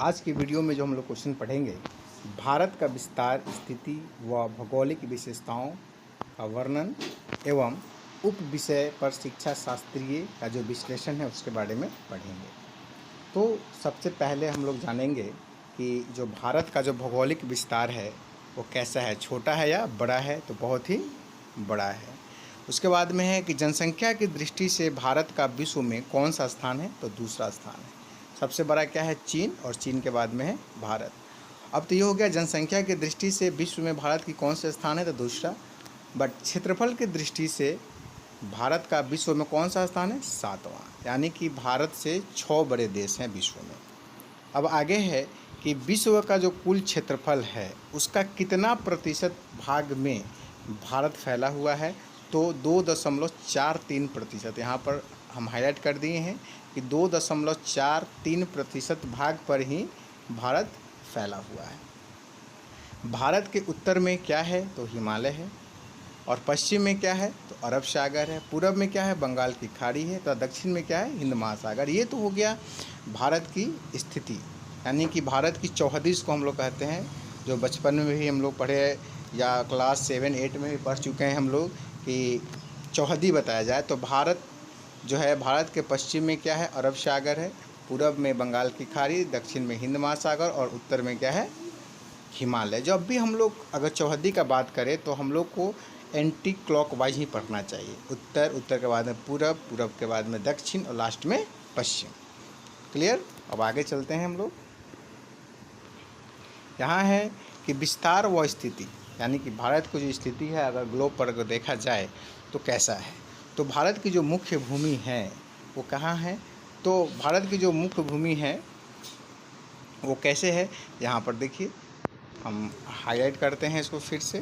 आज की वीडियो में जो हम लोग क्वेश्चन पढ़ेंगे, भारत का विस्तार, स्थिति व भौगोलिक विशेषताओं का वर्णन एवं उप विषय पर शिक्षा शास्त्रीय का जो विश्लेषण है उसके बारे में पढ़ेंगे। तो सबसे पहले हम लोग जानेंगे कि जो भारत का जो भौगोलिक विस्तार है वो कैसा है, छोटा है या बड़ा है। तो बहुत ही बड़ा है। उसके बाद में है कि जनसंख्या की दृष्टि से भारत का विश्व में कौन सा स्थान है, तो दूसरा स्थान है। सबसे बड़ा क्या है, चीन, और चीन के बाद में है भारत। अब तो ये हो गया जनसंख्या की दृष्टि से विश्व में भारत की कौन सा स्थान है, तो दूसरा। बट क्षेत्रफल की दृष्टि से भारत का विश्व में कौन सा स्थान है, सातवां। यानी कि भारत से 6 बड़े देश हैं विश्व में। अब आगे है कि विश्व का जो कुल क्षेत्रफल है उसका कितना प्रतिशत भाग में भारत फैला हुआ है, तो 2.43%। यहाँ पर हम हाईलाइट कर दिए हैं कि 2.43% भाग पर ही भारत फैला हुआ है। भारत के उत्तर में क्या है, तो हिमालय है, और पश्चिम में क्या है, तो अरब सागर है, पूरब में क्या है, बंगाल की खाड़ी है, तो दक्षिण में क्या है, हिंद महासागर। ये तो हो गया भारत की स्थिति, यानी कि भारत की चौहदी को हम लोग कहते हैं, जो बचपन में भी हम लोग पढ़े या क्लास 7, 8 में भी पढ़ चुके हैं हम लोग कि चौहदी बताया जाए तो भारत जो है, भारत के पश्चिम में क्या है, अरब सागर है, पूरब में बंगाल की खाड़ी, दक्षिण में हिंद महासागर, और उत्तर में क्या है, हिमालय। जब भी हम लोग अगर चौहदी का बात करें तो हम लोग को एंटी क्लॉकवाइज ही पढ़ना चाहिए। उत्तर, उत्तर के बाद में पूरब, पूरब के बाद में दक्षिण, और लास्ट में पश्चिम। क्लियर। अब आगे चलते हैं हम लोग। यहाँ है कि विस्तार व स्थिति, यानी कि भारत की जो स्थिति है अगर ग्लोब पर अगर देखा जाए तो कैसा है। तो भारत की जो मुख्य भूमि है वो कहाँ है, तो भारत की जो मुख्य भूमि है वो कैसे है, यहाँ पर देखिए हम हाईलाइट करते हैं इसको फिर से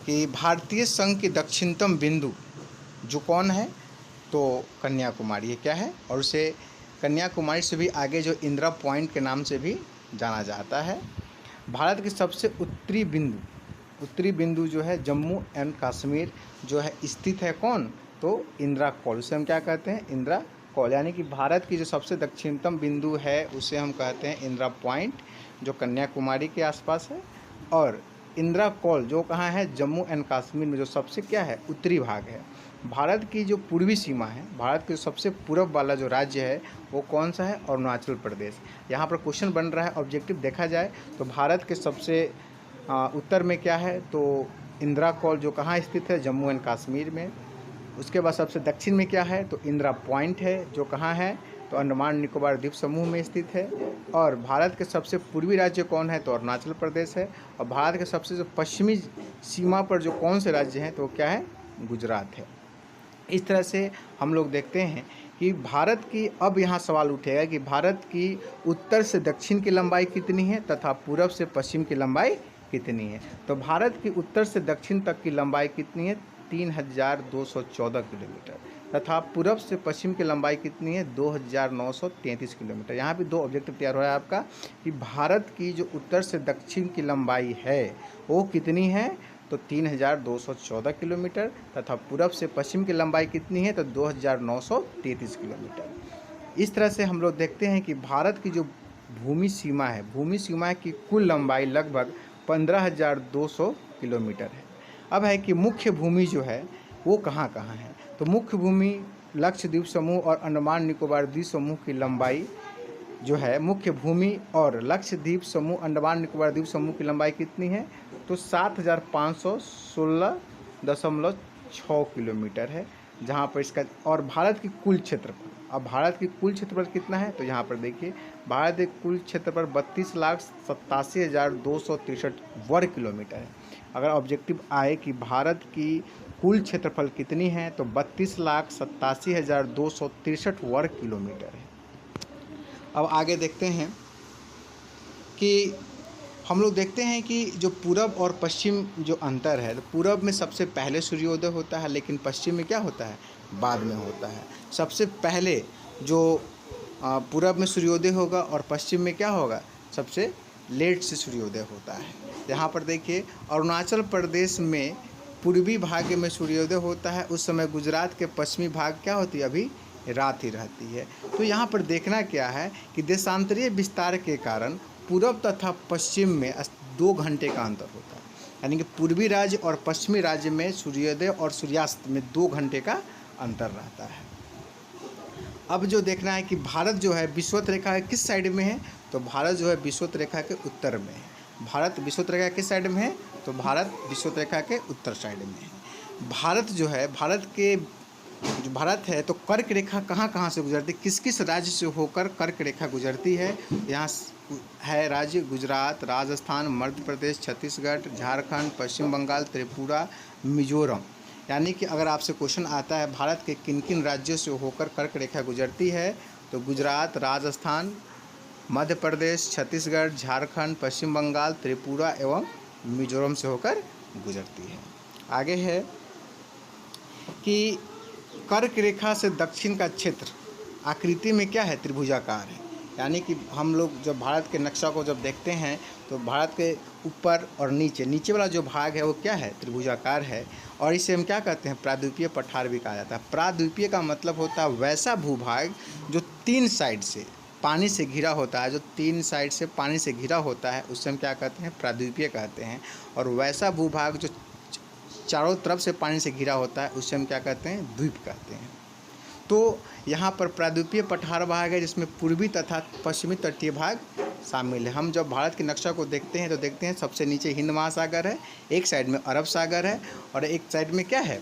कि भारतीय संघ की दक्षिणतम बिंदु जो कौन है, तो कन्याकुमारी है। क्या है, और उसे कन्याकुमारी से भी आगे जो इंदिरा पॉइंट के नाम से भी जाना जाता है। भारत की सबसे उत्तरी बिंदु जो है जम्मू एंड कश्मीर जो है स्थित है, कौन, तो इंदिरा कॉल। उसे हम क्या कहते हैं, इंदिरा कॉल। यानी कि भारत की जो सबसे दक्षिणतम बिंदु है उसे हम कहते हैं इंदिरा पॉइंट, जो कन्याकुमारी के आसपास है। और इंदिरा कॉल जो कहाँ है, जम्मू एंड कश्मीर में, जो सबसे क्या है, उत्तरी भाग है। भारत की जो पूर्वी सीमा है, भारत के सबसे पूर्व वाला जो राज्य है वो कौन सा है, अरुणाचल प्रदेश। यहाँ पर क्वेश्चन बन रहा है, ऑब्जेक्टिव देखा जाए तो भारत के सबसे उत्तर में क्या है, तो इंदिरा कॉल जो कहाँ स्थित है, जम्मू एंड कश्मीर में। उसके बाद सबसे दक्षिण में क्या है, तो इंदिरा पॉइंट है, जो कहाँ है, तो अंडमान निकोबार द्वीप समूह में स्थित है। और भारत के सबसे पूर्वी राज्य कौन है, तो अरुणाचल प्रदेश है। और भारत के सबसे जो पश्चिमी सीमा पर जो कौन से राज्य हैं, तो क्या है, गुजरात है। इस तरह से हम लोग देखते हैं कि भारत की, अब यहाँ सवाल उठेगा कि भारत की उत्तर से दक्षिण की लंबाई कितनी है तथा पूरब से पश्चिम की लंबाई कितनी है। तो भारत की उत्तर से दक्षिण तक की लंबाई कितनी है, 3214 किलोमीटर, तथा पूरब से पश्चिम की लंबाई कितनी है, 2933 किलोमीटर। यहाँ भी दो ऑब्जेक्टिव तैयार हो रहा है आपका कि भारत की जो उत्तर से दक्षिण की लंबाई है वो कितनी है, तो 3214 किलोमीटर, तथा पूरब से पश्चिम की लंबाई कितनी है, तो 2933 किलोमीटर। इस तरह से हम लोग देखते हैं कि भारत की जो भूमि सीमा है, भूमि सीमा की कुल लंबाई लगभग 15,200 किलोमीटर है। अब है कि मुख्य भूमि जो है वो कहाँ कहाँ है, तो मुख्य भूमि लक्षद्वीप समूह और अंडमान निकोबार द्वीप समूह की लंबाई जो है, मुख्य भूमि और लक्षद्वीप समूह, अंडमान निकोबार द्वीप समूह की लंबाई कितनी है, तो 7,516.6 किलोमीटर है, जहाँ पर इसका, और भारत की कुल क्षेत्रफल, अब भारत की कुल क्षेत्रफल कितना है, तो यहाँ पर देखिए भारत के कुल क्षेत्रफल 32,87,263 वर्ग किलोमीटर है। अगर ऑब्जेक्टिव आए कि भारत की कुल क्षेत्रफल कितनी है, तो 32,87,263 वर्ग किलोमीटर है। अब आगे देखते हैं कि हम लोग देखते हैं कि जो पूरब और पश्चिम जो अंतर है, तो पूरब में सबसे पहले सूर्योदय होता है, लेकिन पश्चिम में क्या होता है, बाद में होता है। सबसे पहले जो पूरब में सूर्योदय होगा और पश्चिम में क्या होगा, सबसे लेट से सूर्योदय होता है। यहाँ पर देखिए अरुणाचल प्रदेश में पूर्वी भाग में सूर्योदय होता है, उस समय गुजरात के पश्चिमी भाग क्या होती है, अभी रात ही रहती है। तो यहाँ पर देखना क्या है कि देशांतरीय विस्तार के कारण पूर्व तथा पश्चिम में 2 घंटे का अंतर होता है, यानी कि पूर्वी राज्य और पश्चिमी राज्य में सूर्योदय और सूर्यास्त में 2 घंटे का अंतर रहता है। अब जो देखना है कि भारत जो है विषुवत रेखा के किस साइड में है, तो भारत जो है विषुवत रेखा के उत्तर में है। भारत विषुवत रेखा किस साइड में है, तो भारत विषुवत रेखा के उत्तर साइड में है। भारत जो है जो भारत है तो कर्क रेखा कहाँ कहाँ से गुजरती है, किस किस राज्य से होकर कर्क रेखा गुजरती है। यहाँ है राज्य गुजरात, राजस्थान, मध्य प्रदेश, छत्तीसगढ़, झारखंड, पश्चिम बंगाल, त्रिपुरा, मिजोरम। यानी कि अगर आपसे क्वेश्चन आता है भारत के किन किन राज्यों से होकर कर्क रेखा गुजरती है, तो गुजरात, राजस्थान, मध्य प्रदेश, छत्तीसगढ़, झारखंड, पश्चिम बंगाल, त्रिपुरा एवं मिजोरम से होकर गुजरती है। आगे है कि कर्क रेखा से दक्षिण का क्षेत्र आकृति में क्या है, त्रिभुजाकार है। यानी कि हम लोग जब भारत के नक्शा को जब देखते हैं तो भारत के ऊपर और नीचे वाला जो भाग है वो क्या है, त्रिभुजाकार है। और इसे हम क्या कहते हैं, प्राद्वीपीय पठार भी कहा जाता है। प्राद्वीपीय का मतलब होता है वैसा भूभाग जो 3 साइड से पानी से घिरा होता है, जो 3 साइड से पानी से घिरा होता है, उससे हम क्या कहते हैं, प्राद्वीपीय कहते हैं। और वैसा भूभाग जो चारों तरफ से पानी से घिरा होता है, उससे हम क्या कहते हैं, द्वीप कहते हैं। तो यहाँ पर प्राद्वीपीय पठार भाग है जिसमें पूर्वी तथा पश्चिमी तटीय भाग शामिल है। हम जब भारत के नक्शा को देखते हैं तो देखते हैं सबसे नीचे हिंद महासागर है, एक साइड में अरब सागर है और एक साइड में क्या है,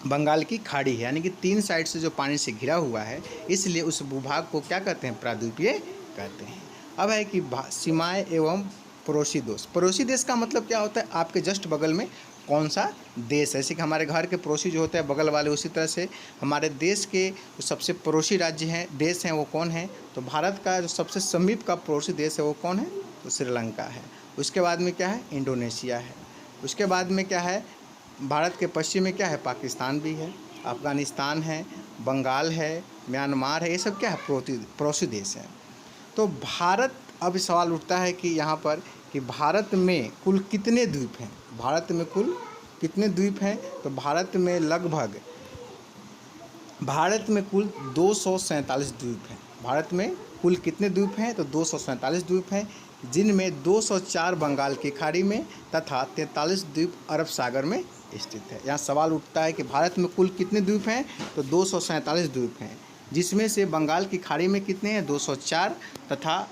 बंगाल की खाड़ी है। यानी कि 3 साइड से जो पानी से घिरा हुआ है, इसलिए उस भूभाग को क्या कहते हैं, प्राद्वीपीय कहते हैं। अब है कि सीमाएँ एवं पड़ोसी देश। पड़ोसी देश का मतलब क्या होता है, आपके जस्ट बगल में कौन सा देश है। जैसे कि हमारे घर के पड़ोसी जो होते हैं बगल वाले, उसी तरह से हमारे देश के जो सबसे पड़ोसी राज्य हैं, देश हैं, वो कौन है, तो भारत का जो सबसे समीप का पड़ोसी देश है वो कौन है, तो श्रीलंका है। उसके बाद में क्या है, इंडोनेशिया है। उसके बाद में क्या है, भारत के पश्चिम में क्या है, पाकिस्तान भी है, अफ़गानिस्तान है, बंगाल है, म्यांमार है। ये सब क्या है, पड़ोसी देश हैं। तो भारत, अब सवाल उठता है कि यहाँ पर कि भारत में कुल कितने द्वीप हैं, भारत में कुल कितने द्वीप हैं, तो भारत में कुल 247 द्वीप हैं। भारत में कुल कितने द्वीप हैं, तो 247 द्वीप हैं, जिनमें 204 बंगाल की खाड़ी में तथा 43 द्वीप अरब सागर में स्थित है। यहाँ सवाल उठता है कि भारत में कुल कितने द्वीप हैं, तो 247 द्वीप हैं, जिसमें से बंगाल की खाड़ी में कितने हैं, 204 तथा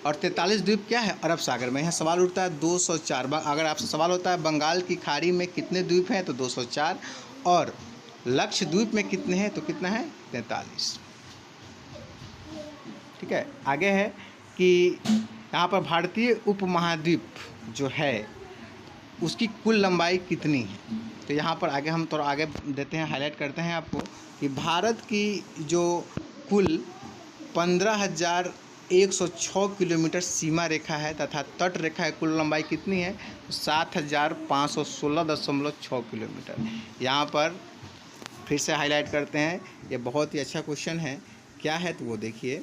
और 43 द्वीप क्या है, अरब सागर में। यहाँ सवाल उठता है 204। अगर आपसे सवाल होता है बंगाल की खाड़ी में कितने द्वीप हैं, तो 204, और लक्षद्वीप में कितने हैं, तो कितना है, 43। ठीक है। आगे है कि यहाँ पर भारतीय उपमहाद्वीप जो है उसकी कुल लंबाई कितनी है। तो यहाँ पर आगे हम थोड़ा आगे देते हैं, हाईलाइट करते हैं आपको कि भारत की जो कुल 15,106 किलोमीटर सीमा रेखा है तथा तट रेखा है, कुल लंबाई कितनी है, 7,516.6 किलोमीटर। यहाँ पर फिर से हाईलाइट करते हैं, ये बहुत ही अच्छा क्वेश्चन है। क्या है, तो वो देखिए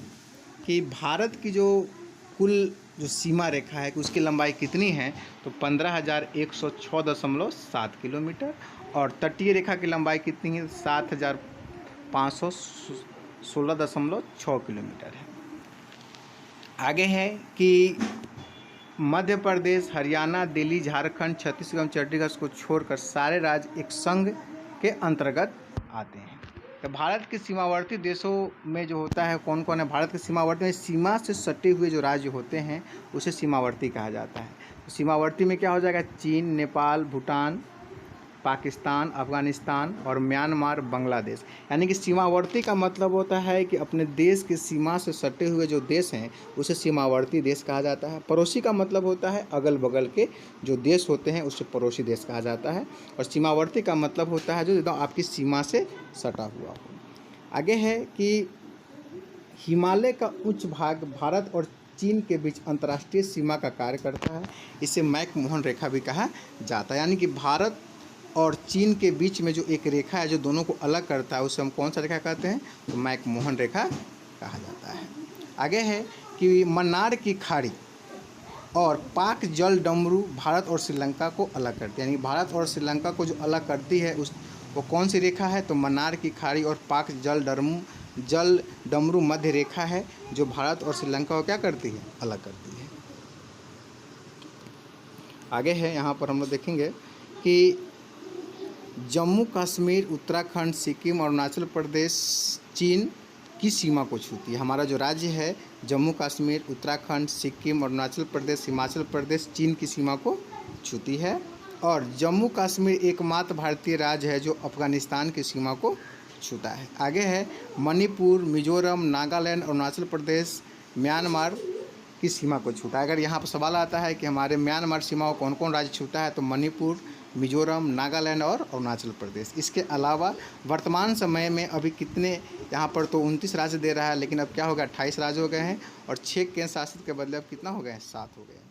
कि भारत की जो कुल जो सीमा रेखा है उसकी लंबाई कितनी है, तो 15,106.7 किलोमीटर, और तटीय रेखा की लंबाई कितनी है, 7,516.6 किलोमीटर है। आगे है कि मध्य प्रदेश, हरियाणा, दिल्ली, झारखंड, छत्तीसगढ़, चंडीगढ़ को छोड़कर सारे राज्य एक संघ के अंतर्गत आते हैं। तो भारत के सीमावर्ती देशों में जो होता है, कौन कौन है, भारत के सीमावर्ती में सीमा से सटे हुए जो राज्य होते हैं उसे सीमावर्ती कहा जाता है। तो सीमावर्ती में क्या हो जाएगा, चीन, नेपाल, भूटान, पाकिस्तान, अफ़गानिस्तान और म्यांमार, बांग्लादेश। यानी कि सीमावर्ती का मतलब होता है कि अपने देश की सीमा से सटे हुए जो देश हैं उसे सीमावर्ती देश कहा जाता है। पड़ोसी का मतलब होता है अगल बगल के जो देश होते हैं उसे पड़ोसी देश कहा जाता है। और सीमावर्ती का मतलब होता है जो एकदम आपकी सीमा से सटा हुआ हो। आगे है कि हिमालय का उच्च भाग भारत और चीन के बीच अंतर्राष्ट्रीय सीमा का कार्य करता है। इसे मैक-मोहन रेखा भी कहा जाता है। यानी कि भारत और चीन के बीच में जो एक रेखा है जो दोनों को अलग करता है उसे हम कौन सा रेखा कहते हैं, तो मैक-मोहन रेखा कहा जाता है। आगे है कि मन्नार की खाड़ी और पाक जल डमरू भारत और श्रीलंका को अलग करती है। यानी भारत और श्रीलंका को जो अलग करती है वो कौन सी रेखा है? तो मन्नार की खाड़ी और पाक जल डमरू मध्य रेखा है, जो भारत और श्रीलंका को क्या करती है? अलग करती है। आगे है, यहाँ पर हम लोग देखेंगे कि जम्मू कश्मीर, उत्तराखंड, सिक्किम, अरुणाचल प्रदेश चीन की सीमा को छूती है। हमारा जो राज्य है जम्मू कश्मीर, उत्तराखंड, सिक्किम, अरुणाचल प्रदेश, हिमाचल प्रदेश चीन की सीमा को छूती है। और जम्मू कश्मीर एकमात्र भारतीय राज्य है जो अफगानिस्तान की सीमा को छूता है। आगे है मणिपुर, मिजोरम, नागालैंड, अरुणाचल प्रदेश, म्यांमार की सीमा को छूता है। अगर यहाँ पर सवाल आता है कि हमारे म्यांमार सीमा को कौन कौन राज्य छूता है, तो मणिपुर, मिजोरम, नागालैंड और अरुणाचल प्रदेश। इसके अलावा वर्तमान समय में अभी कितने यहाँ पर तो 29 राज्य दे रहा है, लेकिन अब क्या हो गया, 28 राज्य हो गए हैं और 6 केंद्र शासित के बदले अब कितना हो गए हैं, 7 हो गए हैं।